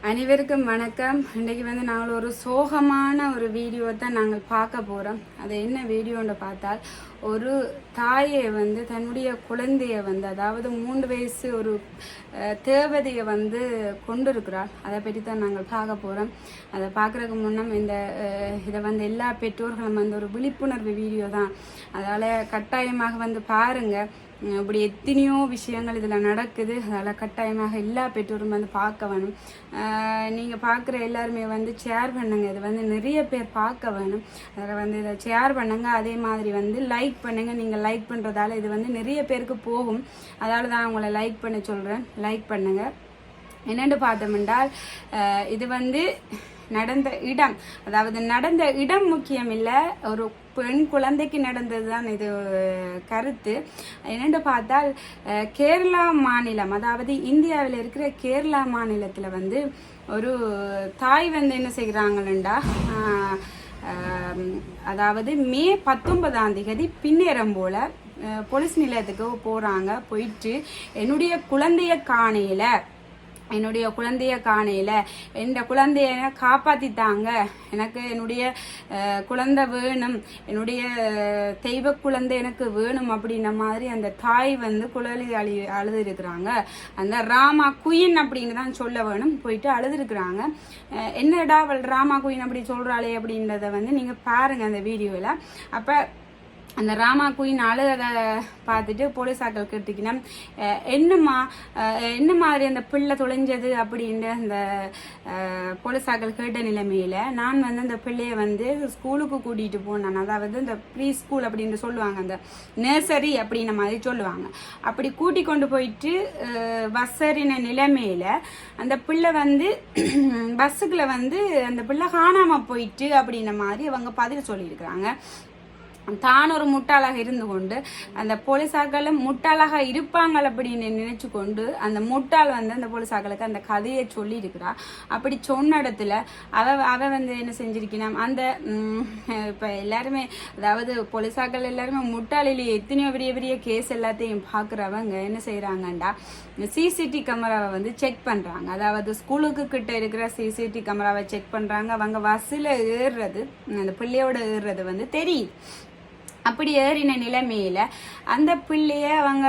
அனைவருக்கும் வணக்கம். இன்றைக்கு நாங்கள் ஒரு சோகமான ஒரு வீடியோ தான் நாங்கள் பார்க்க போகிறோம். அது என்ன வீடியோன்னு பார்த்தால், ஒரு தாயை தன்னுடைய குழந்தைய அதாவது 3 வயசு ஒரு தேவதையை கொண்டிருக்கிறாள். அதை பற்றி தான் நாங்கள் பார்க்க போகிறோம். அதை பார்க்குறதுக்கு முன்னம் இதை எல்லா பெற்றோர்களும் ஒரு விழிப்புணர்வு வீடியோ தான். அதால் கட்டாயமாக பாருங்கள். இப்படி எத்தனையோ விஷயங்கள் இதில் நடக்குது. அதில் கட்டாயமாக எல்லா பெற்றோரும் பார்க்க வேணும். நீங்கள் பார்க்குற எல்லாருமே ஷேர் பண்ணுங்க. இது நிறைய பேர் பார்க்க வேணும். அதில் இதை ஷேர் பண்ணுங்க. அதே மாதிரி லைக் பண்ணுங்க. நீங்கள் லைக் பண்ணுறதால இது நிறைய பேருக்கு போகும். அதால் தான் உங்களை லைக் பண்ண சொல்கிறேன். லைக் பண்ணுங்க. என்னென்னு பார்த்தோம்னால், இது நடந்த இடம், அதாவது நடந்த இடம் முக்கியம் இல்லை, ஒரு பெண் குழந்தைக்கு நடந்தது தான் இது கருத்து. என்னென்று பார்த்தால், கேரளா மாநிலம், அதாவது இந்தியாவில் இருக்கிற கேரளா மாநிலத்தில் ஒரு தாய் என்ன செய்கிறாங்களா, அதாவது மே 19ஆம் தேதி பின்னேறம் போல் போலீஸ் நிலையத்துக்கு போகிறாங்க. போயிட்டு என்னுடைய குழந்தைய காணையில் என் குழந்தைய காப்பாற்றித்தாங்க, எனக்கு என்னுடைய குழந்தை வேணும், என்னுடைய தெய்வ குழந்தை எனக்கு வேணும் அப்படின்ற மாதிரி அந்த தாய் குழலி அழுது இருக்கிறாங்க. அந்த ராமா குயின் அப்படின்னு தான் சொல்ல வேணும். போயிட்டு அழுதுருக்குறாங்க. என்னடா அவள் ராமா குயின் அப்படி சொல்கிறாளே அப்படின்றத நீங்கள் பாருங்கள் அந்த வீடியோவில். அப்போ அந்த ராமா குயின் அழுத பார்த்துட்டு போலீஸாக்கள் கேட்டுக்கினா, என்ன மாதிரி அந்த பிள்ளை தொலைஞ்சது அப்படின்ற அந்த போலீஸாக்கள் கேட்ட நிலைமையில் நான் அந்த பிள்ளையை ஸ்கூலுக்கு கூட்டிகிட்டு போனேன். அதாவது இந்த ப்ரீ ஸ்கூல் அப்படின்னு சொல்லுவாங்க, அந்த நர்சரி அப்படின்ற மாதிரி சொல்லுவாங்க. அப்படி கூட்டி கொண்டு போயிட்டு பஸ்ஸரின நிலைமையில் அந்த பிள்ளை பஸ்ஸுக்குள்ள அந்த பிள்ளை காணாமல் போயிட்டு அப்படின்ற மாதிரி அவங்க பதில் சொல்லியிருக்கிறாங்க. தான் ஒரு முட்டாளாக இருந்து கொண்டு அந்த போலீஸாக்களும் முட்டாளாக இருப்பாங்கள் அப்படின்னு நினைச்சு கொண்டு அந்த முட்டாள் அந்த போலீஸாக்களுக்கு அந்த கதையை சொல்லி இருக்கிறா. அப்படி சொன்ன இடத்துல அவ என்ன செஞ்சிருக்கணும், அந்த இப்போ எல்லாருமே, அதாவது போலீஸாக்கள் எல்லாருமே முட்டாளிலேயே எத்தனையோ பெரிய பெரிய கேஸ் எல்லாத்தையும் பார்க்குறவங்க என்ன செய்கிறாங்கண்டா, சிசிடி கேமராவை செக் பண்ணுறாங்க. அதாவது ஸ்கூலுக்கு கிட்ட இருக்கிற சிசிடி கேமராவை செக் பண்ணுறாங்க. அவங்க பஸ்ஸில் ஏறுறது, அந்த பிள்ளையோட ஏறுறது தெரியுது. அப்படி ஏறின நிலைமையில் அந்த பிள்ளைய அவங்க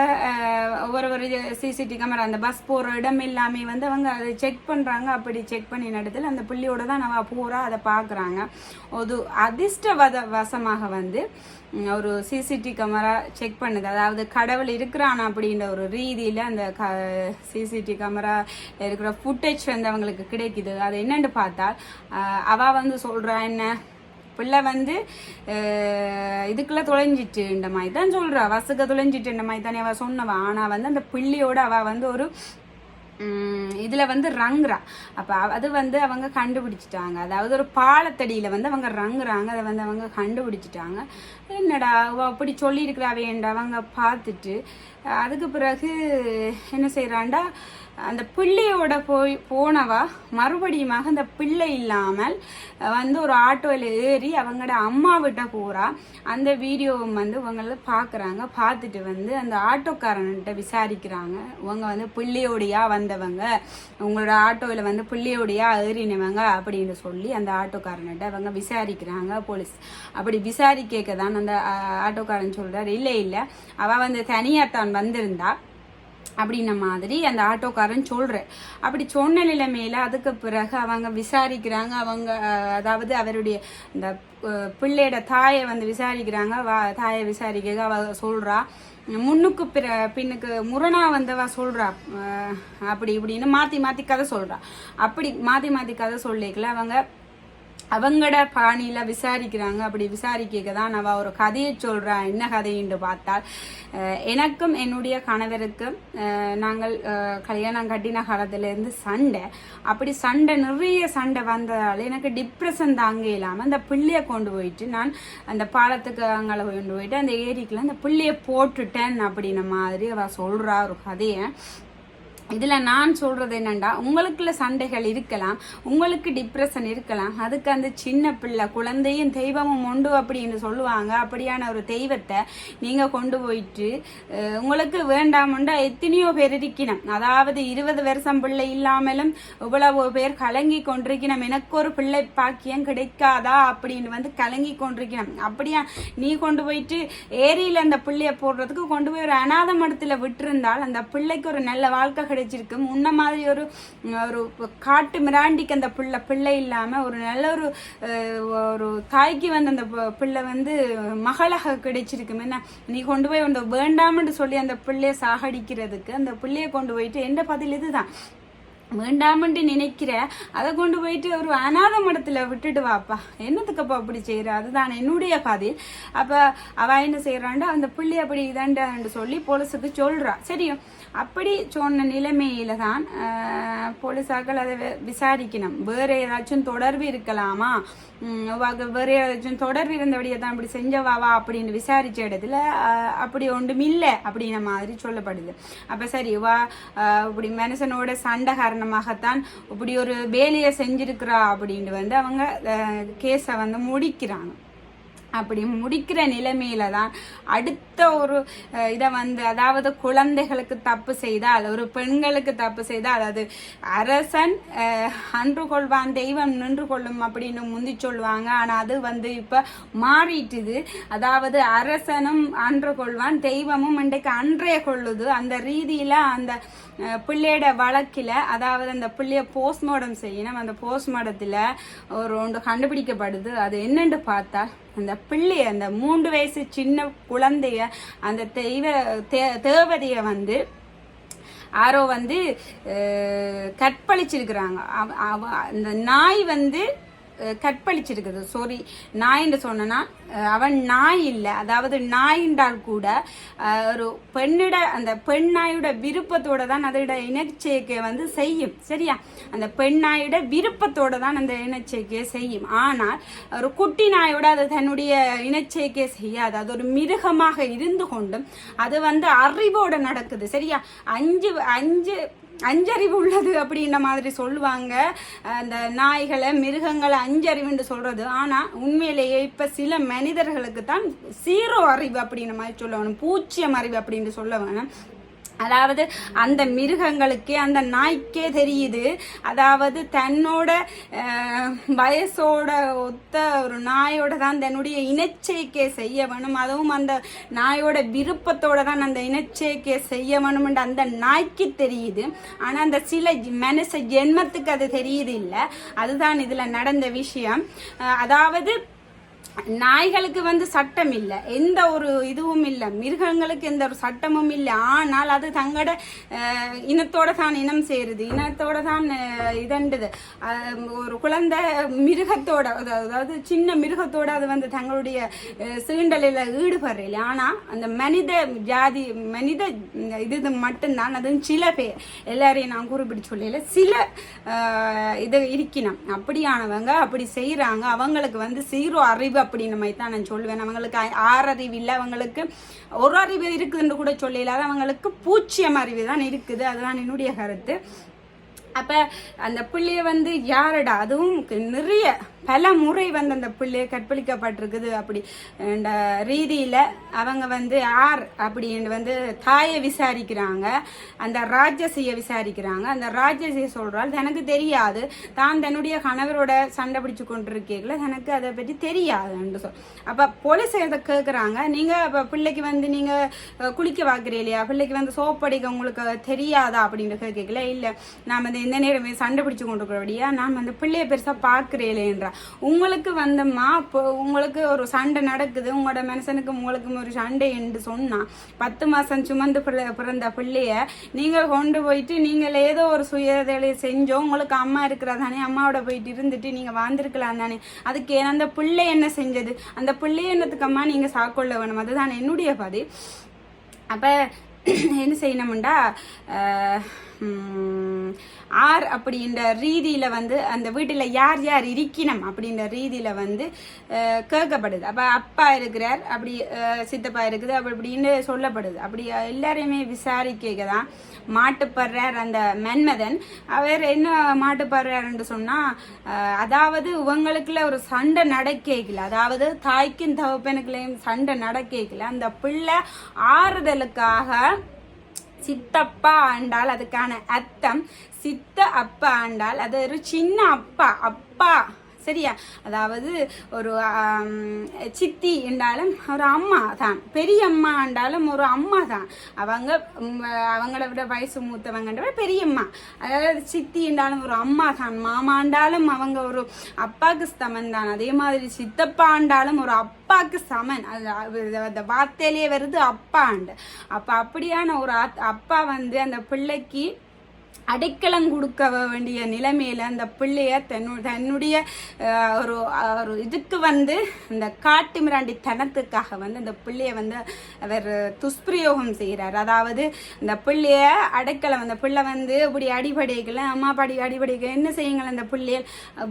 ஒரு சிசிடி கேமரா அந்த பஸ் போகிற இடம் எல்லாமே அவங்க அதை செக் பண்ணுறாங்க. அப்படி செக் பண்ணின இடத்துல அந்த பிள்ளையோட தான் நம்ம போகிறா அதை பார்க்குறாங்க. ஒரு அதிர்ஷ்டவசமாக ஒரு சிசிடி கேமரா செக் பண்ணுது. அதாவது கடவுள் இருக்கிறான் அப்படின்ற ஒரு ரீதியில் அந்த சிசிடி கேமரா இருக்கிற ஃபுட்டேஜ் அவங்களுக்கு கிடைக்குது. அது என்னென்னு பார்த்தால், அவள் சொல்கிறா, என்ன பிள்ளை இதுக்குள்ள தொலைஞ்சிட்டுன்ற மாதிரி தான் சொல்கிறா, வசுக்க தொலைஞ்சிட்டுன்ற மாதிரி தானே அவள் சொன்னவா. ஆனால் அந்த பிள்ளையோட அவள் ஒரு இதில் ரங்குறா. அப்போ அது அவங்க கண்டுபிடிச்சிட்டாங்க. அதாவது ஒரு பாலத்தடியில் அவங்க ரங்குறாங்க. அதை அவங்க கண்டுபிடிச்சிட்டாங்க. என்னடா அப்படி சொல்லியிருக்கிறா வேண்டா அவங்க பார்த்துட்டு, அதுக்கு பிறகு என்ன செய்கிறாண்டா, அந்த பிள்ளையோட போனவா மறுபடியுமாக அந்த பிள்ளை இல்லாமல் ஒரு ஆட்டோவில் ஏறி அவங்களோட அம்மா விட்ட போகிறா. அந்த வீடியோவும் இவங்கள பார்க்குறாங்க. பார்த்துட்டு அந்த ஆட்டோக்காரன்கிட்ட விசாரிக்கிறாங்க. இவங்க பிள்ளையோடையா வந்தவங்க, உங்களோட ஆட்டோவில் பிள்ளையோடையா ஏறினவங்க அப்படின்னு சொல்லி அந்த ஆட்டோக்காரன்கிட்ட அவங்க விசாரிக்கிறாங்க போலீஸ். அப்படி விசாரிக்க தான் அந்த ஆட்டோக்காரன் சொல்கிறார், இல்லை அவள் தனியாக தான் வந்திருந்தா அப்படின்ன மாதிரி அந்த ஆட்டோக்காரன் சொல்கிறேன். அப்படி சொன்ன நிலைமையில் அதுக்கு பிறகு அவங்க விசாரிக்கிறாங்க. அவங்க அதாவது அவருடைய இந்த பிள்ளையோட தாயை விசாரிக்கிறாங்க. தாயை விசாரிக்க அவ சொல்கிறா, முன்னுக்கு பின்னுக்கு முரணா வந்தவா சொல்கிறா, அப்படி இப்படின்னு மாற்றி கதை சொல்கிறா. அப்படி மாற்றி கதை சொல்லிக்கல அவங்களோட பாணியில் விசாரிக்கிறாங்க. அப்படி விசாரிக்க தான் அவள் ஒரு கதையை சொல்கிறான். என்ன கதைன்னு பார்த்தால், எனக்கும் என்னுடைய கணவருக்கும் நாங்கள் கல்யாணம் கட்டின காலத்துலேருந்து சண்டை. அப்படி நிறைய சண்டை வந்ததால் எனக்கு டிப்ரெஷன் தாங்க இல்லாமல் அந்த பிள்ளையை கொண்டு போயிட்டு நான் அந்த பாலத்துக்கு அங்கே கொண்டு போயிட்டு அந்த ஏரிக்குள்ள அந்த பிள்ளையை போட்டுட்டேன் அப்படின்ன மாதிரி அவள் சொல்கிறா ஒரு கதையை. இதில் நான் சொல்கிறது என்னென்னா, உங்களுக்குள்ள சண்டைகள் இருக்கலாம், உங்களுக்கு டிப்ரெஷன் இருக்கலாம், அதுக்கு அந்த சின்ன பிள்ளை குழந்தையும் தெய்வமும் உண்டு அப்படின்னு சொல்லுவாங்க. அப்படியான ஒரு தெய்வத்தை நீங்கள் கொண்டு போயிட்டு உங்களுக்கு வேண்டாமுண்டா எத்தனையோ பேர் இருக்கணும். அதாவது 20 வருஷம் பிள்ளை இல்லாமலும் இவ்வளவு பேர் கலங்கி கொண்டிருக்கணும். எனக்கு ஒரு பிள்ளை பாக்கியம் கிடைக்காதா அப்படின்னு கலங்கி கொண்டிருக்கணும். அப்படியா நீ கொண்டு போயிட்டு ஏரியில் அந்த பிள்ளைய போடுறதுக்கு கொண்டு போய் ஒரு அநாத மடத்தில் விட்டுருந்தால் அந்த பிள்ளைக்கு ஒரு நல்ல வாழ்க்கை கிடைச்சிருக்கு. முன்ன மாதிரி ஒரு காட்டு மிராண்டிக்கு அந்த பிள்ளை இல்லாம ஒரு நல்ல ஒரு தாய்க்கு அந்த பிள்ளை மகளாக கிடைச்சிருக்கும். என்ன நீ கொண்டு போய் அந்த வேண்டாம்னு சொல்லி அந்த பிள்ளைய சாகடிக்கிறதுக்கு அந்த பிள்ளைய கொண்டு போயிட்டு எந்த பதில் இதுதான் வேண்டாமன்ட்டு நினைக்கிற, அதை கொண்டு போயிட்டு ஒரு அநாத மடத்தில் விட்டுட்டு வாப்பா, என்னத்துக்கப்பா அப்படி செய்கிற, அதுதான் என்னுடைய பதில். அப்போ அவள் என்ன செய்கிறான்டா அந்த பிள்ளை அப்படி இதாண்டான்னு சொல்லி போலீஸுக்கு சொல்கிறா. சரியும் அப்படி சொன்ன நிலைமையில தான் போலீஸாக்கள் அதை விசாரிக்கணும். வேறு ஏதாச்சும் தொடர்பு இருக்கலாமா, வேறு ஏதாச்சும் தொடர்பு இருந்தபடியே தான் இப்படி செஞ்சவாவா அப்படின்னு விசாரித்த இடத்துல அப்படி ஒன்றும் இல்லை அப்படின்ன மாதிரி சொல்லப்படுது. அப்போ சரி வா இப்படி மனுஷனோட சண்டை காரணமாகத்தான் இப்படி ஒரு வேலையை செஞ்சிருக்கிறா அப்படின்னு அவங்க கேஸை முடிக்கிறாங்க. அப்படி முடிக்கிற நிலைமையில தான் அடுத்த ஒரு இதை அதாவது குழந்தைகளுக்கு தப்பு செய்தால், ஒரு பெண்களுக்கு தப்பு செய்தால், அதாவது அரசன் அன்று கொள்வான் தெய்வம் நின்று கொள்ளும் அப்படின்னு முந்தி சொல்லுவாங்க. ஆனால் அது இப்போ மாறிட்டுது. அதாவது அரசனும் அன்று கொள்வான் தெய்வமும் இன்றைக்கு அன்றைய கொள்ளுது. அந்த ரீதியில் அந்த பிள்ளையோட வழக்கில் அதாவது அந்த பிள்ளைய போஸ்ட்மார்டம் செய்யணும். அந்த போஸ்ட்மார்டத்தில் ஒரு ஒன்று கண்டுபிடிக்கப்படுது. அது என்னென்று பார்த்தா அந்த பிள்ளைய அந்த 3 வயசு சின்ன குழந்தைய அந்த தேவதைய யாரோ கற்பழிச்சிருக்கிறாங்க. அந்த நாய் கற்பழிச்சிருக்குது. சாரி நாயின்னு சொன்னா அவன் நாய் இல்லை. அதாவது நாயின்றால் கூட ஒரு பெண்ணிட அந்த பெண் நாயோட விருப்பத்தோட தான் அதோட இனச்சேர்க்கை செய்யும். சரியா அந்த பெண் நாயோட விருப்பத்தோட தான் அந்த இனச்சேர்க்கையை செய்யும். ஆனால் ஒரு குட்டி நாயோட அது தன்னுடைய இனச்சேர்க்கையை செய்யாது. அது ஒரு மிருகமாக இருந்து கொண்டும் அது அறிவோட நடக்குது. சரியா அஞ்சறிவு உள்ளது அப்படின்ற மாதிரி சொல்லுவாங்க. அந்த நாய்களை மிருகங்களை அஞ்சறிவுன்னு சொல்றது. ஆனால் உண்மையிலேயே இப்போ சில மனிதர்களுக்கு தான் 0 அறிவு அப்படின்ற மாதிரி சொல்ல வேணும், 0 அறிவு அப்படின்னு சொல்ல வேணும். அதாவது அந்த மிருகங்களுக்கே அந்த நாய்க்கே தெரியுது. அதாவது தன்னோட வயசோட ஒத்த ஒரு நாயோட தான் தன்னுடைய இனச்சேர்க்கை செய்ய வேணும். அதுவும் அந்த நாயோட விருப்பத்தோட தான் அந்த இனச்சேர்க்கை செய்ய வேணும்ன்ற அந்த நாய்க்கு தெரியுது. ஆனால் அந்த சில மனுஷ ஜென்மத்துக்கு அது தெரியுது இல்லை. அதுதான் இதில் நடந்த விஷயம். அதாவது நாய்களுக்கு சட்டம் இல்லை, எந்த ஒரு இதுவும் இல்லை, மிருகங்களுக்கு எந்த ஒரு சட்டமும் இல்லை. ஆனால் அது தங்களோட இனத்தோட தான் இனம் சேருது, இனத்தோட தான் இதண்டுது. ஒரு குழந்தை மிருகத்தோட அதாவது சின்ன மிருகத்தோட அது தங்களுடைய சீண்டலில் ஈடுபடுறீங்க. ஆனால் அந்த மனித ஜாதி மனித இது மட்டும்தான். அது சில பேர், எல்லாரையும் நான் குறிப்பிட்டு சொல்லல, சில இது இருக்கணும். அப்படியானவங்க அப்படி செய்கிறாங்க. அவங்களுக்கு 0 அறிவு அப்படின்னு மாதிரி தான் நான் சொல்லுவேன். அவங்களுக்கு 6 அறிவு இல்லை, அவங்களுக்கு 1 அறிவு இருக்குதுன்னு கூட சொல்லல. அவங்களுக்கு 0 அறிவு தான் இருக்குது. அதுதான் என்னுடைய கருத்து. அப்போ அந்த பிள்ளைய யாரடா, அதுவும் நிறைய பல முறை அந்த பிள்ளைய கற்பழிக்கப்பட்டிருக்குது. அப்படி இந்த ரீதியில் அவங்க யார் அப்படின்னு தாயை விசாரிக்கிறாங்க, அந்த ராஜசியை விசாரிக்கிறாங்க. அந்த ராஜசியை சொல்கிறாள் தனக்கு தெரியாது, தான் தன்னுடைய கணவரோட சண்டை பிடிச்சு கொண்டிருக்கீங்கள, தனக்கு அதை பற்றி தெரியாதுன்னு அப்போ போலீஸ் இதை கேட்குறாங்க. நீங்கள் இப்போ பிள்ளைக்கு நீங்கள் குளிக்க பார்க்குறீ இல்லையா, பிள்ளைக்கு சோப்படிக்க உங்களுக்கு தெரியாதா அப்படின்னு கேட்கல. இல்லை நாம் இந்த நேரமே சண்டை பிடிச்சு கொண்டிருக்கிறபடியா நாம் அந்த பிள்ளைய பெருசாக பார்க்குறேன்ன்றா. உங்களுக்கு இப்போ உங்களுக்கு ஒரு சண்டை நடக்குது, உங்களோட மனுஷனுக்கு உங்களுக்கு ஒரு சண்டை என்று சொன்னால் 10 மாதம் சுமந்து பிறந்த பிள்ளைய நீங்கள் கொண்டு போயிட்டு நீங்கள் ஏதோ ஒரு சுயதலை செஞ்சோம், உங்களுக்கு அம்மா இருக்கிறா தானே, அம்மாவோட போயிட்டு இருந்துட்டு நீங்கள் வாழ்ந்துருக்கலாம் தானே, அதுக்கு அந்த பிள்ளை என்ன செஞ்சது, அந்த பிள்ளை என்னத்துக்கு அம்மா நீங்கள் சாக்கொள்ள வேணும். அதுதான் என்னுடைய பதில். அப்போ என்ன செய்யணும்டா, ஆர் அப்படின்ற ரீதியில வந்து அந்த வீட்டில் யார் யார் இருக்கணும் அப்படின்ற ரீதியில வந்து கேட்கப்படுது. அப்ப அப்பா இருக்கிறார், அப்படி சித்தப்பா இருக்குது, அப்படி இப்படின்னு சொல்லப்படுது. அப்படி எல்லாரையுமே விசாரிக்க தான் மாட்டுப்படுறார் அந்த மன்மதன். அவர் என்ன மாட்டுப்படுறாருன்னு சொன்னா, அதாவது இவங்களுக்குள்ள ஒரு சண்டை நடக்கல, அதாவது தாய்க்கும் தகப்பனுக்குள்ளேயும் சண்டை நடக்கல. அந்த பிள்ளை ஆறுதலுக்காக சித்தப்பா ஆண்டால் அதுக்கான அர்த்தம் சித்த அப்பா ஆண்டால் அது ஒரு சின்ன அப்பா அப்பா, சரியா? அதாவது ஒரு சித்தி என்றாலும் ஒரு அம்மா தான், பெரிய அம்மா என்றாலும் ஒரு அம்மா தான். அவங்கள விட வயசு மூத்தவங்கன்ற பெரியம்மா, அதாவது சித்தி என்றாலும் ஒரு அம்மா தான். மாமாண்டாலும் அவங்க ஒரு அப்பாவுக்கு சமன் தான். அதே மாதிரி சித்தப்பா ஆண்டாலும் ஒரு அப்பாவுக்கு சமன். அந்த வார்த்தையிலேயே வருது அப்பாண்டு. அப்ப அப்படியான ஒரு அப்பா வந்து அந்த பிள்ளைக்கு அடைக்கலம் கொடுக்க வேண்டிய நிலைமையில அந்த பிள்ளைய தன்னுடைய ஒரு ஒரு இதுக்கு வந்து இந்த காட்டு மிராண்டி தனத்துக்காக வந்து அந்த பிள்ளைய வந்து அவர் துஷ்பிரயோகம் செய்கிறார். அதாவது இந்த பிள்ளைய அடைக்கலம், அந்த பிள்ளை வந்து இப்படி அடிபடைக்கல, அம்மா பாடி அடிபடைக்கல, என்ன செய்யுங்கள் அந்த பிள்ளைய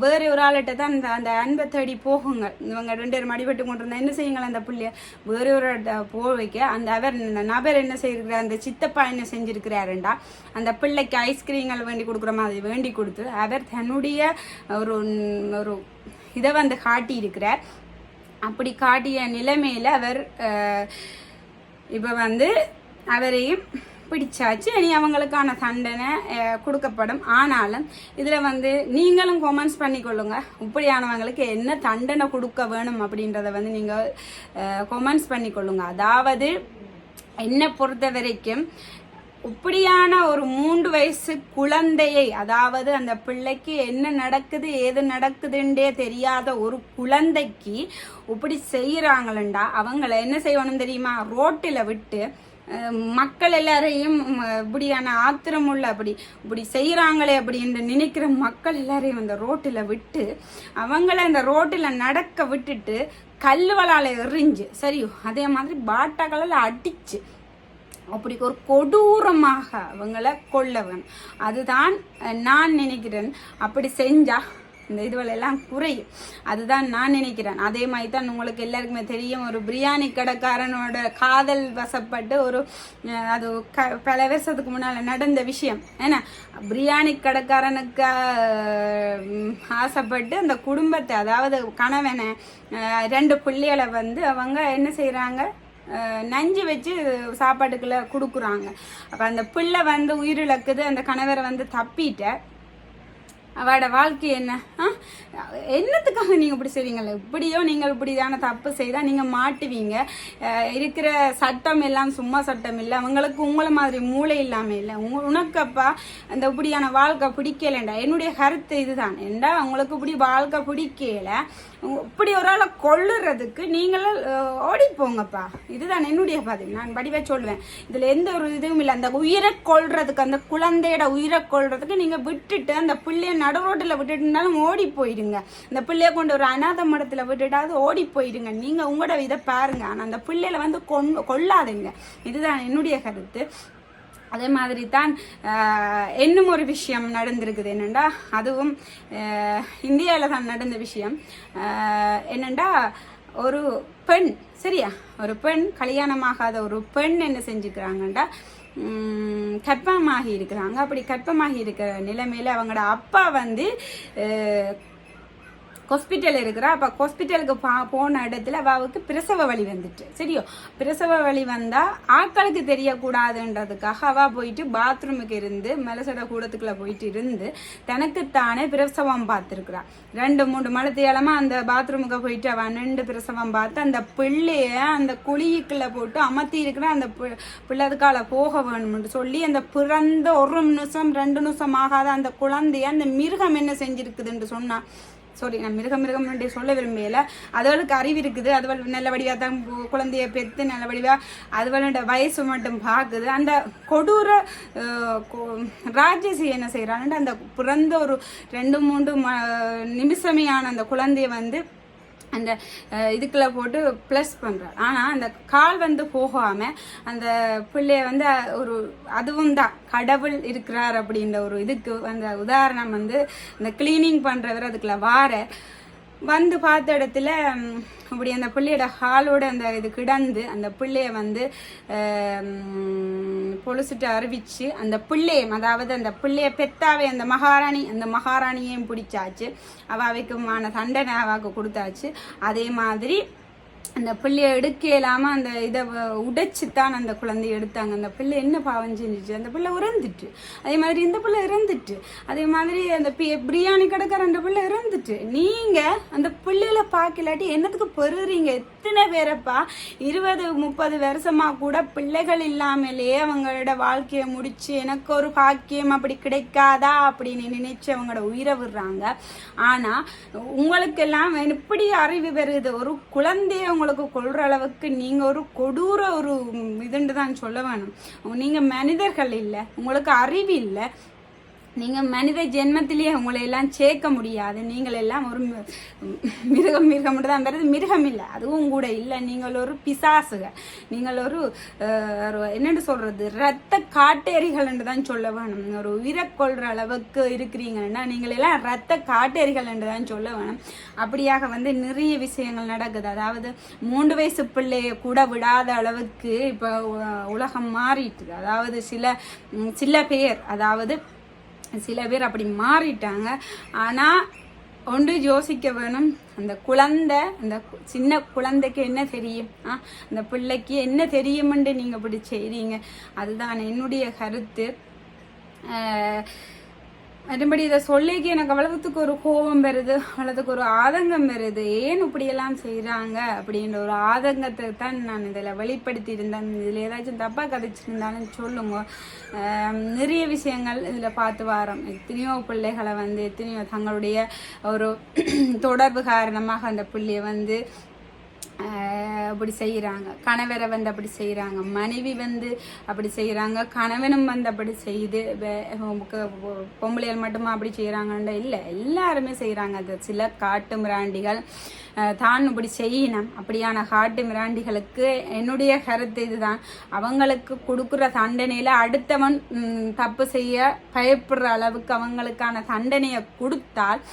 வேற ஒரு ஆள்கிட்ட தான் அந்த அன்பை தேடி போகுங்க. இவங்க 2 பேரும் அடிபட்டு கொண்டிருந்தா என்ன செய்யுங்கள் அந்த பிள்ளைய வேற ஒரு போக வைக்க அந்த நபர் என்ன செய்யிருக்கிறார், அந்த சித்தப்பா என்ன செஞ்சிருக்கிறாருண்டா அந்த பிள்ளைக்கு ஐஸ்கிரீம்கள் வேண்டி கொடுக்குற மாதிரி வேண்டி கொடுத்து அவர் தன்னுடைய ஒரு ஒரு இதை வந்து காட்டி இருக்கிறார். அப்படி காட்டிய நிலைமையில அவர் இப்ப வந்து அவரையும் பிடிச்சாச்சு. இனி அவங்களுக்கான தண்டனை கொடுக்கப்படும். ஆனாலும் இதுல வந்து நீங்களும் கமெண்ட்ஸ் பண்ணிக்கொள்ளுங்க, இப்படியானவங்களுக்கு என்ன தண்டனை கொடுக்க வேணும் அப்படின்றத வந்து நீங்க கமெண்ட்ஸ் பண்ணிக்கொள்ளுங்க. அதாவது என்னை பொறுத்த வரைக்கும் இப்படியான ஒரு 3 வயசு குழந்தையை, அதாவது அந்த பிள்ளைக்கு என்ன நடக்குது ஏது நடக்குதுன்றே தெரியாத ஒரு குழந்தைக்கு இப்படி செய்யறாங்களா, அவங்கள என்ன செய்யணும் தெரியுமா? ரோட்டில் விட்டு மக்கள் எல்லாரையும் இப்படியான ஆத்திரமுள்ள இப்படி செய்யறாங்களே அப்படின்னு நினைக்கிற மக்கள் எல்லாரையும் அந்த ரோட்டில் விட்டு அவங்கள அந்த ரோட்டில் நடக்க விட்டுட்டு கல்லுவலால எறிஞ்சு, சரியோ அதே மாதிரி பாட்டாக்களால் அடிச்சு அப்படி ஒரு கொடூரமாக அவங்கள கொல்லவன். அதுதான் நான் நினைக்கிறேன். அப்படி செஞ்சா இந்த இதுவெல்லாம் குறையும், அதுதான் நான் நினைக்கிறேன். அதே மாதிரி தான் உங்களுக்கு எல்லாருக்குமே தெரியும், ஒரு பிரியாணி கடைக்காரனோட காதல் வசப்பட்டு ஒரு அது பல வருஷத்துக்கு முன்னால நடந்த விஷயம். ஏன்னா பிரியாணி கடைக்காரனுக்கு ஆசைப்பட்டு அந்த குடும்பத்தை, அதாவது கணவனை 2 பிள்ளைகளை வந்து அவங்க என்ன செய்யறாங்க, நஞ்சு வச்சு சாப்பாட்டுக்குள்ள கொடுக்குறாங்க. அப்ப அந்த பிள்ளை வந்து உயிரிழக்குது, அந்த கணவரை வந்து தப்பிட்ட அவட வாழ்க்கை என்ன? என்னத்துக்காக நீங்க இப்படி செய்வீங்கல்ல? இப்படியோ நீங்கள் இப்படிதான தப்பு செய்தா நீங்க மாட்டுவீங்க. இருக்கிற சட்டம் எல்லாம் சும்மா சட்டம் இல்லை, அவங்களுக்கு உங்களை மாதிரி மூளை இல்லாம இல்லை. உனக்கப்பா அந்த இப்படியான வாழ்க்கை பிடிக்கலண்டா, என்னுடைய கருத்து இதுதான். ஏண்டா உங்களுக்கு இப்படி வாழ்க்கை பிடிக்கல, இப்படி ஒரு ஆளை கொள்ளுறதுக்கு நீங்களும் ஓடி போங்கப்பா. இதுதான் என்னுடைய பதில். நான் வடிவா சொல்லுவேன், இதுல எந்த ஒரு இதுவும் இல்லை. அந்த உயிரை கொள்றதுக்கு, அந்த குழந்தையோட உயிரை கொள்றதுக்கு நீங்க விட்டுட்டு அந்த பிள்ளைய நடு ரோட்டில் விட்டுட்டுனாலும் ஓடி போயிடுங்க. அந்த பிள்ளைய கொண்டு ஒரு அநாத மடத்துல விட்டுட்டாவது ஓடி போயிடுங்க. நீங்க உங்களோட இதை பாருங்க, ஆனா அந்த பிள்ளையில வந்து கொள்ளாதுங்க. இதுதான் என்னுடைய கருத்து. அதே மாதிரி தான் இன்னும் ஒரு விஷயம் நடந்திருக்குது. என்னென்னா அதுவும் இந்தியாவில் தான் நடந்த விஷயம். என்னென்னா ஒரு பெண், சரியா, ஒரு பெண், கல்யாணமாகாத ஒரு பெண் என்ன செஞ்சுக்கிறாங்கண்டா கர்ப்பமாகி இருக்கிறாங்க. அப்படி கர்ப்பமாகி இருக்கிற நிலைமையில அவங்களோட அப்பா வந்து ஹாஸ்பிட்டல் இருக்கிறா. அப்போ ஹாஸ்பிட்டலுக்கு போன இடத்துல அவளுக்கு பிரசவ வலி வந்துட்டு, சரியோ பிரசவ வலி வந்தா ஆட்களுக்கு தெரியக்கூடாதுன்றதுக்காக அவ போயிட்டு பாத்ரூமுக்கு இருந்து மெலசட கூடத்துக்குள்ள போயிட்டு இருந்து தனக்குத்தானே பிரசவம் பார்த்துருக்குறா. 2-3 மலத்தையாலமா அந்த பாத்ரூமுக்கு போயிட்டு அவ 2 பிரசவம் பார்த்து அந்த பிள்ளைய அந்த குழிக்குள்ள போட்டு அமர்த்தி இருக்கிற அந்த பிள்ளைக்கால போக வேணும்னு சொல்லி அந்த பிறந்த 1 நிமிஷம் 2 நிமிஷம் ஆகாத அந்த குழந்தைய அந்த மிருகம் என்ன செஞ்சிருக்குதுன்னு சொன்னா, சாரி நான் மிருகம் சொல்ல விரும்பல, அதுவளுக்கு அறிவு இருக்குது, அதுவள் நல்ல வடிவா தான் குழந்தைய பெற்று நல்ல வடிவா அதுவளோட வயசு மட்டும் பார்க்குது. அந்த கொடூர ராஜேசி என்ன செய்யறான்னு அந்த பிறந்த ஒரு 2-3 நிமிஷமையான அந்த குழந்தைய வந்து அந்த இதுக்குள்ள போட்டு ப்ளஸ் பண்ணுறார். ஆனால் அந்த கால் வந்து போகாமல் அந்த பிள்ளைய வந்து ஒரு அதுவும் தான் கடவுள் இருக்கிறார் அப்படின்ற ஒரு இதுக்கு அந்த உதாரணம் வந்து இந்த கிளீனிங் பண்ணுறவர் அதுக்குள்ள வந்து பார்த்த இடத்துல அப்படி அந்த பிள்ளையோட ஹாலோட அந்த இது கிடந்து அந்த பிள்ளைய வந்து பொலிசிட்டு அறிவிச்சு அந்த பிள்ளையும், அதாவது அந்த பிள்ளைய பெத்தாவே அந்த மகாராணியையும் பிடிச்சாச்சு. அவைக்குமான தண்டனை அவாக்கு கொடுத்தாச்சு. அதே மாதிரி அந்த பிள்ளைய எடுக்க இல்லாமல் அந்த இதை உடைச்சுத்தான் அந்த குழந்தைய எடுத்தாங்க. அந்த பிள்ளை என்ன பாவம் செஞ்சிச்சு, அந்த பிள்ளை இறந்துட்டு. அதே மாதிரி இந்த பிள்ளை இறந்துட்டு. அதே மாதிரி அந்த பிரியாணி கடைக்கார அந்த பிள்ளை இறந்துட்டு. நீங்கள் அந்த பிள்ளையில பார்க்கலாட்டி என்னத்துக்கு பெறுறீங்க? எத்தனை பேரப்பா 20-30 வருஷமாக கூட பிள்ளைகள் இல்லாமலே அவங்களோட வாழ்க்கையை முடிச்சு எனக்கு ஒரு பாக்கியம் அப்படி கிடைக்காதா அப்படின்னு நினைச்சு அவங்களோட உயிரை விடுறாங்க. ஆனால் உங்களுக்கெல்லாம் எப்படி அறிவு வருது? ஒரு குழந்தைய உங்களுக்கு கொள்ற அளவுக்கு நீங்க ஒரு கொடூர ஒரு இதுன்னு தான் சொல்ல வேணும். நீங்க மனிதர்கள் இல்லை, உங்களுக்கு அறிவு இல்லை, நீங்க மனித ஜென்மத்திலேயே உங்களை எல்லாம் சேர்க்க முடியாது. நீங்கள் எல்லாம் ஒரு மிருகம் தான் வருது, மிருகம் இல்லை, அதுவும் கூட இல்லை. நீங்கள் ஒரு பிசாசுக, நீங்கள் ஒரு என்னென்னு சொல்றது, இரத்த காட்டேரிகள் என்று தான் சொல்ல வேணும். ஒரு உயிரை கொள்ற அளவுக்கு இருக்கிறீங்கன்னா நீங்கள் எல்லாம் இரத்த காட்டேரிகள் என்று தான் சொல்ல வேணும். அப்படியாக வந்து நிறைய விஷயங்கள் நடக்குது. அதாவது 3 வயசு பிள்ளைய கூட விடாத அளவுக்கு இப்போ உலகம் மாறிட்டு. அதாவது சில பேர், அதாவது சில பேர் அப்படி மாறிட்டாங்க. ஆனால் ஒன்று யோசிக்க வேணும், அந்த குழந்தை, அந்த சின்ன குழந்தைக்கு என்ன தெரியும்? அந்த பிள்ளைக்கு என்ன தெரியுமென்று நீங்கள் இப்படி செய்கிறீங்க. அதுதான் என்னுடைய கருத்து. மறுபடி இதை சொல்லிக்கு எனக்கு அவ்வளவுக்கு ஒரு கோபம் வருது, அவ்வளவுக்கு ஒரு ஆதங்கம் வருது. ஏன் இப்படியெல்லாம் செய்கிறாங்க அப்படின்ற ஒரு ஆதங்கத்தை தான் நான் இதில் வெளிப்படுத்தி இருந்தேன். இதில் ஏதாச்சும் தப்பாக கதைச்சிருந்தாலும் சொல்லுங்க. நிறைய விஷயங்கள் இதில் பார்த்து வரோம். எத்தனையோ பிள்ளைகளை வந்து எத்தனையோ தங்களுடைய ஒரு தொடர்பு காரணமாக அந்த பிள்ளைய வந்து அப்படி செய்கிறாங்க. கணவரை வந்து அப்படி செய்கிறாங்க, மனைவி வந்து அப்படி செய்கிறாங்க, கணவனும் வந்து அப்படி செய்து. பொம்பளைகள் மட்டுமா அப்படி செய்கிறாங்கன்ற இல்லை, எல்லாருமே செய்கிறாங்க. அது சில காட்டு மிராண்டிகள் தான் இப்படி செய்யணும். அப்படியான காட்டு மிராண்டிகளுக்கு என்னுடைய கருத்து இதுதான், அவங்களுக்கு கொடுக்குற தண்டனையில் அடுத்தவன் தப்பு செய்ய பயப்படுற அளவுக்கு அவங்களுக்கான தண்டனையை கொடுத்தால்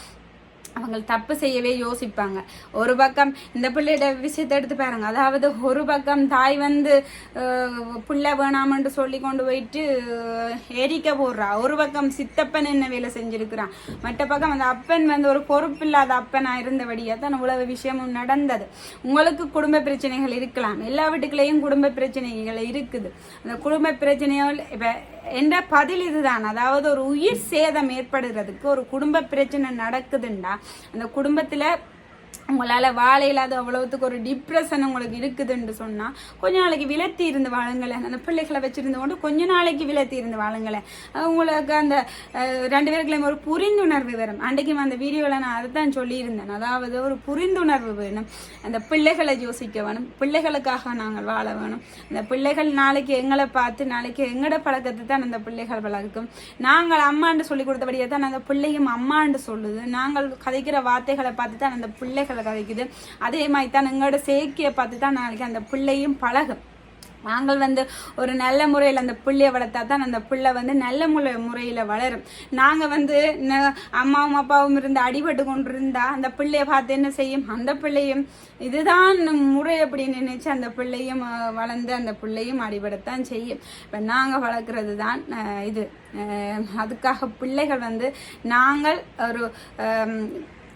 அவங்க தப்பு செய்யவே யோசிப்பாங்க. ஒரு பக்கம் இந்த பிள்ளையோட விஷயத்தை எடுத்து பாருங்க. அதாவது ஒரு பக்கம் தாய் வந்து பிள்ளை வேணாமன்ட்டு சொல்லி கொண்டு போயிட்டு எரிக்க போடுறா. ஒரு பக்கம் சித்தப்பன் என்ன வேலை செஞ்சிருக்கிறான். மற்ற பக்கம் அந்த அப்பன் வந்து ஒரு பொறுப்பில்லாத அப்பனா இருந்தபடியா தான் இவ்வளவு விஷயமும் நடந்தது. உங்களுக்கு குடும்ப பிரச்சனைகள் இருக்கலாம், எல்லா வீட்டுக்குள்ளேயும் குடும்ப பிரச்சனைகள் இருக்குது. அந்த குடும்ப பிரச்சனைகள் இப்ப என்ற பதில் இதுதான். அதாவது ஒரு உயிர் சேதம் ஏற்படுறதுக்கு ஒரு குடும்ப பிரச்சனை நடக்குதுண்டா, அந்த குடும்பத்துல உங்களால் வாழ இல்லாத அவ்வளவுத்துக்கு ஒரு டிப்ரெஷன் உங்களுக்கு இருக்குதுன்னு சொன்னால் கொஞ்ச நாளைக்கு விலத்தி இருந்து வாழுங்களேன். அந்த பிள்ளைகளை வச்சுருந்து கொண்டு கொஞ்ச நாளைக்கு விலத்தி இருந்து வாழுங்களேன். உங்களுக்கு அந்த 2 பேருக்குள்ளேயும் ஒரு புரிந்துணர்வு வரும். அன்றைக்கும் அந்த வீடியோவில் நான் அதை தான் சொல்லியிருந்தேன். அதாவது ஒரு புரிந்துணர்வு வேணும். அந்த பிள்ளைகளை யோசிக்க வேணும், பிள்ளைகளுக்காக நாங்கள் வாழ வேணும். அந்த பிள்ளைகள் நாளைக்கு எங்களை பார்த்து நாளைக்கு எங்களோட பழக்கத்தை தான் அந்த பிள்ளைகள் பழகும். நாங்கள் அம்மாண்டு சொல்லி கொடுத்தபடியே தான் அந்த பிள்ளையும் அம்மாண்டு சொல்லுது. நாங்கள் கதைக்கிற வார்த்தைகளை பார்த்து தான் அந்த பிள்ளைகள் கதைக்குது. அதே மாதிரி தான் எங்களோட சேர்க்கையை பார்த்து தான் நாளைக்கு அந்த பிள்ளையும் பழகும். நாங்கள் வந்து ஒரு நல்ல முறையில் அந்த பிள்ளையை வளர்த்தா தான் அந்த பிள்ளை வந்து நல்ல முறையில் வளரும். நாங்கள் வந்து அம்மாவும் அப்பாவும் இருந்து அடிபட்டு கொண்டு இருந்தா அந்த பிள்ளையை பார்த்து என்ன செய்யும்? அந்த பிள்ளையும் இதுதான் முறை அப்படின்னு நினைச்சு அந்த பிள்ளையும் வளர்ந்து அந்த பிள்ளையும் அடிபடத்தான் செய்யும். இப்போ நாங்கள் வளர்க்குறது தான் இது. அதுக்காக பிள்ளைகள் வந்து நாங்கள் ஒரு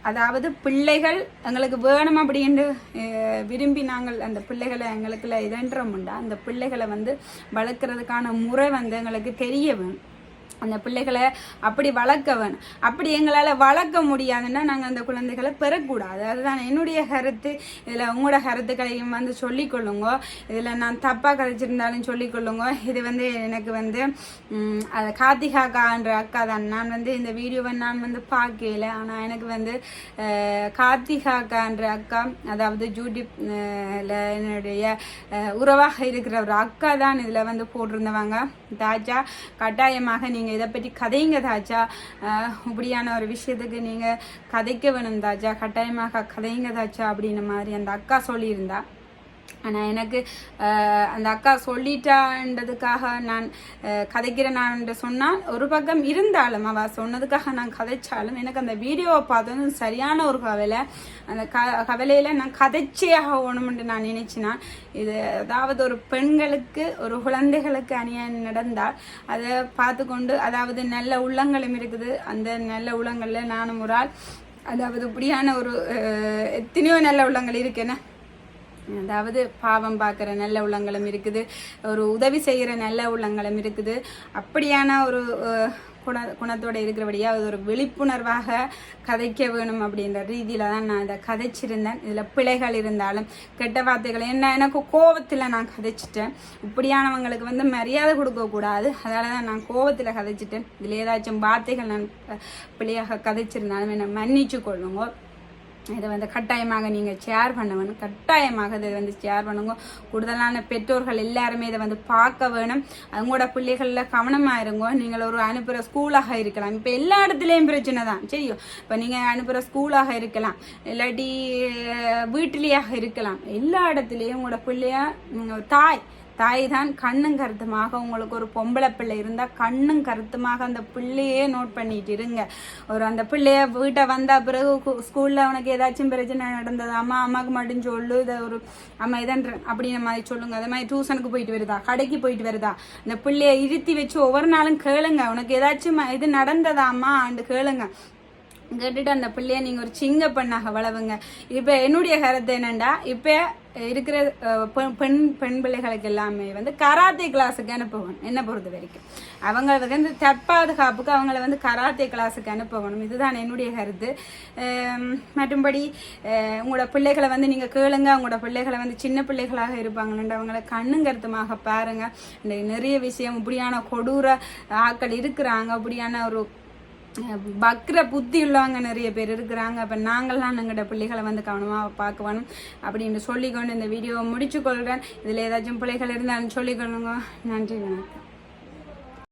அதாவது பிள்ளைகள் எங்களுக்கு வேணும் அப்படின்னு விரும்பி நாங்கள் அந்த பிள்ளைகளை எங்களுக்குள்ள இதன்றோம்டா அந்த பிள்ளைகளை வந்து வளர்க்குறதுக்கான முறை வந்து எங்களுக்கு தெரிய வேணும். அந்த பிள்ளைகளை அப்படி வளர்க்க வேணும். அப்படி எங்களால் வளர்க்க முடியாதுன்னா நாங்கள் அந்த குழந்தைகளை பெறக்கூடாது. அதுதான் என்னுடைய கருத்து. இதில் உங்களோட கருத்துக்களையும் வந்து சொல்லிக்கொள்ளுங்க. இதில் நான் தப்பாக கதைச்சிருந்தாலும் சொல்லிக்கொள்ளுங்க. இது வந்து எனக்கு வந்து கார்த்திகாக்கான்ற அக்கா தான். நான் வந்து இந்த வீடியோவை நான் வந்து பார்க்கல. ஆனால் எனக்கு வந்து கார்த்திகாக்கான்ற அக்கா, அதாவது யூடியூப்ல என்னுடைய உறவாக இருக்கிற ஒரு அக்கா தான் இதில் வந்து போட்டிருந்தவங்க. தாஜா கட்டாயமாக நீங்கள் நீங்கள் இதை பற்றி கதைங்க தாச்சா, இப்படியான ஒரு விஷயத்துக்கு நீங்கள் கதைக்க வேணும் தாச்சா, கட்டாயமாக கதைங்க தாச்சா அப்படின்ற மாதிரி அந்த அக்கா சொல்லியிருந்தா. ஆனால் எனக்கு அந்த அக்கா சொல்லிட்டான்றதுக்காக நான் கதைக்கிறேன் நான் சொன்னால் ஒரு பக்கம் இருந்தாலும் அவள் சொன்னதுக்காக நான் கதைச்சாலும் எனக்கு அந்த வீடியோவை பார்த்தது சரியான ஒரு கவலை. அந்த கவலையில் நான் கதைச்சே ஆகணும்னு நான் நினைச்சினா, இது அதாவது ஒரு பெண்களுக்கு ஒரு குழந்தைகளுக்கு அநியாயம் நடந்தால் அதை பார்த்து கொண்டு, அதாவது நல்ல உள்ளங்களும் இருக்குது, அந்த நல்ல உள்ளங்களில் நானும் ஒரு ஆள். அதாவது இப்படியான ஒரு எத்தனையோ நல்ல உள்ளங்கள் இருக்குன்னு, அதாவது பாவம் பார்க்குற நல்ல உள்ளங்களும் இருக்குது, ஒரு உதவி செய்கிற நல்ல உள்ளங்களும் இருக்குது. அப்படியான ஒரு குணத்தோடு இருக்கிறபடியாக அது ஒரு விழிப்புணர்வாக கதைக்க வேணும் அப்படின்ற ரீதியில் தான் நான் இதை கதைச்சிருந்தேன். இதில் பிழைகள் இருந்தாலும் கெட்ட வார்த்தைகள் எனக்கு கோபத்தில் நான் கதைச்சிட்டேன். இப்படியானவங்களுக்கு மரியாதை கொடுக்கக்கூடாது, அதால் தான் நான் கோபத்தில் கதைச்சிட்டேன். இதில் ஏதாச்சும் வார்த்தைகள் நான் பிழையாக கதைச்சிருந்தாலும் என்னை மன்னிச்சு கொள்ளுங்க. இதை கட்டாயமாக நீங்கள் ஷேர் பண்ண வேணும், கட்டாயமாக இதை ஷேர் பண்ணுங்க. கூடுதலான பெற்றோர்கள் எல்லாருமே இதை பார்க்க வேணும். அவங்களோட பிள்ளைகளில் கவனமாக இருங்க. நீங்கள் ஒரு அனுப்புகிற ஸ்கூலாக இருக்கலாம், இப்போ எல்லா இடத்துலையும் பிரச்சனை தான் சரியோ. இப்போ நீங்கள் அனுப்புகிற ஸ்கூலாக இருக்கலாம், இல்லாட்டி வீட்டிலேயாக இருக்கலாம், எல்லா இடத்துலையும் உங்களோட பிள்ளைய தாய் தான் கண்ணும் கருத்துமாக. உங்களுக்கு ஒரு பொம்பளை பிள்ளை இருந்தால் கண்ணும் கருத்துமாக அந்த பிள்ளையே நோட் பண்ணிட்டு இருங்க. அந்த பிள்ளைய வீட்டை வந்தால் பிறகு ஸ்கூலில் உனக்கு ஏதாச்சும் பிரச்சனை நடந்தது, அம்மாவுக்கு மட்டும் சொல்லு, இதை ஒரு அம்மா இதன்ற அப்படின்ற மாதிரி சொல்லுங்க. அதே மாதிரி டியூஷனுக்கு போயிட்டு வருதா, கடைக்கு போயிட்டு வருதா, அந்த பிள்ளைய இருத்தி வச்சு ஒவ்வொரு நாளும் கேளுங்க, உனக்கு ஏதாச்சும் இது நடந்ததா அம்மா அண்டு கேளுங்க. கேட்டுட்டு அந்த பிள்ளைய நீங்கள் ஒரு சிங்க பெண்ணாக வளவுங்க. இப்போ என்னுடைய கருத்து என்னண்டா, இப்போ இருக்கிற பெண் பிள்ளைகளுக்கு எல்லாமே கராத்தே கிளாஸுக்கு அனுப்பணும். என்னை பொறுத்த வரைக்கும் அவங்க தற்பாதுகாப்புக்கு அவங்கள கராத்தே கிளாஸுக்கு அனுப்பணும். இதுதான் என்னுடைய கருத்து. மற்றும்படி உங்களோட பிள்ளைகளை நீங்கள் கேளுங்க. உங்களோட பிள்ளைகளை சின்ன பிள்ளைகளாக இருப்பாங்கன்னு அவங்கள கண்ணும் கருத்துமாக பாருங்க. இந்த நிறைய விஷயம் இப்படியான கொடூர ஆட்கள் இருக்கிறாங்க, இப்படியான ஒரு பக்ர புத்தி உள்ளவங்க நிறைய பேர் இருக்கிறாங்க. அப்போ நாங்கள்லாம் எங்களோட பிள்ளைகளை கவனமாக பார்க்க வேணும் அப்படின்னு சொல்லிக்கொண்டு இந்த வீடியோவை முடிச்சு கொள்கிறேன். இதில் ஏதாச்சும் பிள்ளைகள் இருந்தாலும் சொல்லிக்கொள்ளுங்க. நன்றி, வணக்கம்.